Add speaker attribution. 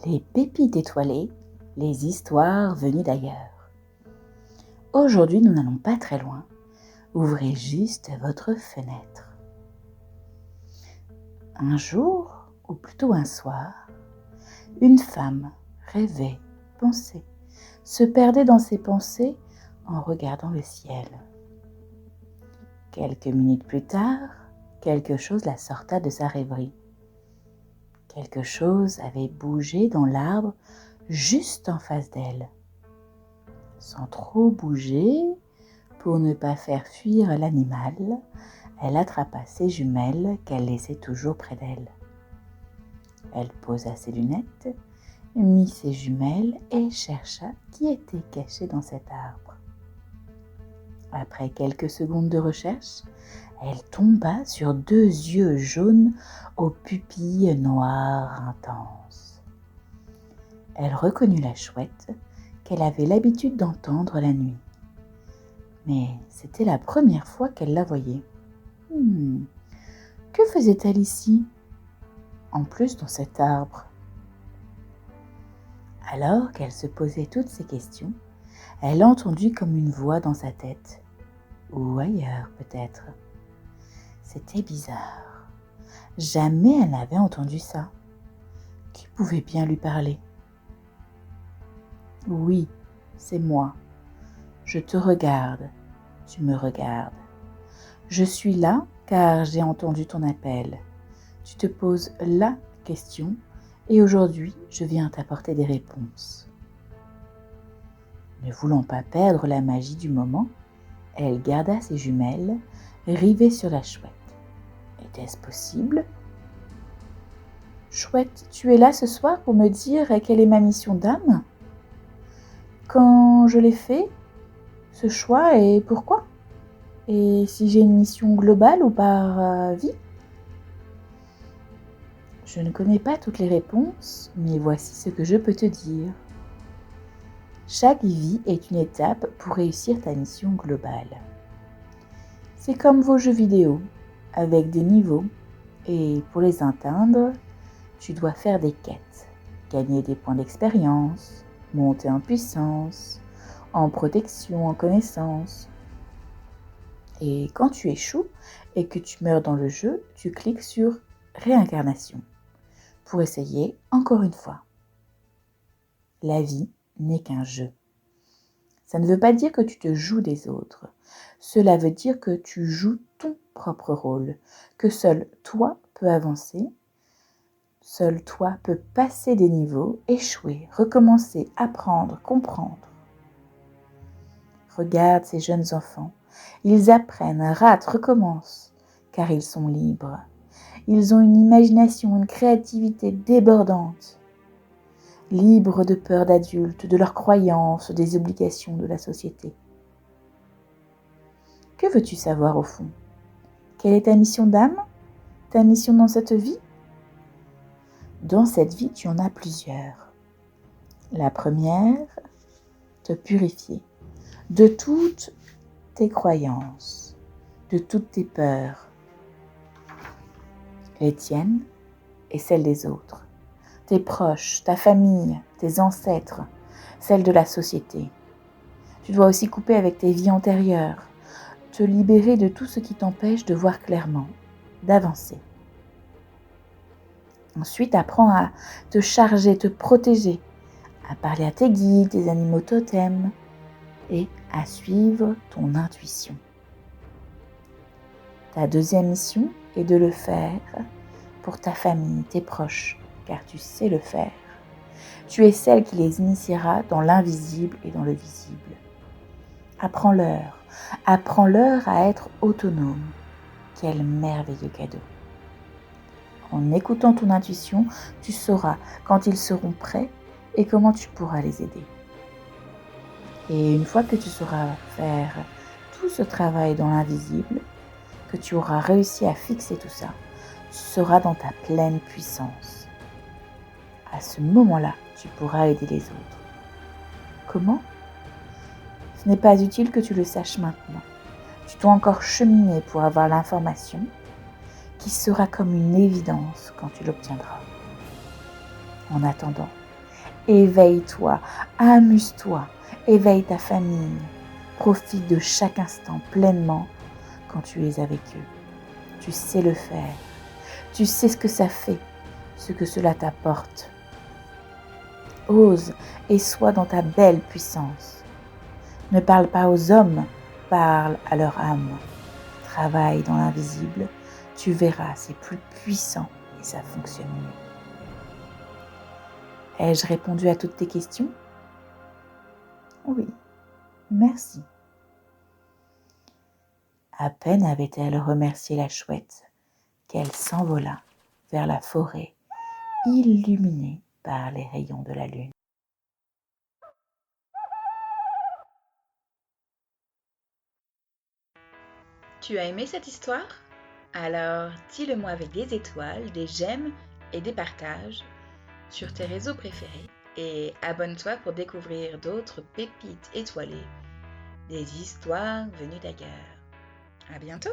Speaker 1: Les pépites étoilées, les histoires venues d'ailleurs. Aujourd'hui, nous n'allons pas très loin. Ouvrez juste votre fenêtre. Un jour, ou plutôt un soir, une femme rêvait, pensait, se perdait dans ses pensées en regardant le ciel. Quelques minutes plus tard, quelque chose la sorta de sa rêverie. Quelque chose avait bougé dans l'arbre juste en face d'elle. Sans trop bouger, pour ne pas faire fuir l'animal, elle attrapa ses jumelles qu'elle laissait toujours près d'elle. Elle posa ses lunettes, mit ses jumelles et chercha qui était caché dans cet arbre. Après quelques secondes de recherche, elle tomba sur 2 yeux jaunes aux pupilles noires intenses. Elle reconnut la chouette qu'elle avait l'habitude d'entendre la nuit. Mais c'était la première fois qu'elle la voyait. Que faisait-elle ici, en plus dans cet arbre? Alors qu'elle se posait toutes ces questions, elle entendit comme une voix dans sa tête, ou ailleurs peut-être. C'était bizarre. Jamais elle n'avait entendu ça. Qui pouvait bien lui parler? Oui, c'est moi. Je te regarde, tu me regardes. Je suis là car j'ai entendu ton appel. Tu te poses la question et aujourd'hui, je viens t'apporter des réponses. Ne voulant pas perdre la magie du moment, elle garda ses jumelles rivées sur la chouette. Était-ce possible? Chouette, tu es là ce soir pour me dire quelle est ma mission d'âme? Quand je l'ai fait, ce choix et pourquoi? Et si j'ai une mission globale ou par vie? Je ne connais pas toutes les réponses, mais voici ce que je peux te dire. Chaque vie est une étape pour réussir ta mission globale. C'est comme vos jeux vidéo, avec des niveaux, et pour les atteindre, tu dois faire des quêtes, gagner des points d'expérience, monter en puissance, en protection, en connaissance. Et quand tu échoues et que tu meurs dans le jeu, tu cliques sur réincarnation pour essayer encore une fois. La vie n'est qu'un jeu. Ça ne veut pas dire que tu te joues des autres. Cela veut dire que tu joues ton propre rôle, que seul toi peux avancer, seul toi peux passer des niveaux, échouer, recommencer, apprendre, comprendre. Regarde ces jeunes enfants. Ils apprennent, ratent, recommencent, car ils sont libres. Ils ont une imagination, une créativité débordante. Libres de peur d'adultes, de leurs croyances, des obligations de la société. Que veux-tu savoir au fond? Quelle est ta mission d'âme? Ta mission dans cette vie? Dans cette vie, tu en as plusieurs. La première, te purifier de toutes tes croyances, de toutes tes peurs, les tiennes et celles des autres, tes proches, ta famille, tes ancêtres, celles de la société. Tu dois aussi couper avec tes vies antérieures, te libérer de tout ce qui t'empêche de voir clairement, d'avancer. Ensuite, apprends à te charger, te protéger, à parler à tes guides, tes animaux totems et à suivre ton intuition. Ta deuxième mission est de le faire pour ta famille, tes proches, car tu sais le faire. Tu es celle qui les initiera dans l'invisible et dans le visible. Apprends-leur à être autonomes. Quel merveilleux cadeau! En écoutant ton intuition, tu sauras quand ils seront prêts et comment tu pourras les aider. Et une fois que tu sauras faire tout ce travail dans l'invisible, que tu auras réussi à fixer tout ça, tu seras dans ta pleine puissance. À ce moment-là, tu pourras aider les autres. Comment? Ce n'est pas utile que tu le saches maintenant. Tu dois encore cheminer pour avoir l'information qui sera comme une évidence quand tu l'obtiendras. En attendant, éveille-toi, amuse-toi, éveille ta famille. Profite de chaque instant pleinement quand tu es avec eux. Tu sais le faire. Tu sais ce que ça fait, ce que cela t'apporte. Ose et sois dans ta belle puissance. Ne parle pas aux hommes, parle à leur âme. Travaille dans l'invisible, tu verras, c'est plus puissant et ça fonctionne mieux. Ai-je répondu à toutes tes questions? Oui, merci. À peine avait-elle remercié la chouette qu'elle s'envola vers la forêt illuminée par les rayons de la lune. Tu as aimé cette histoire? Alors dis-le-moi avec des étoiles, des j'aime et des partages sur tes réseaux préférés et abonne-toi pour découvrir d'autres pépites étoilées, des histoires venues d'ailleurs. À bientôt!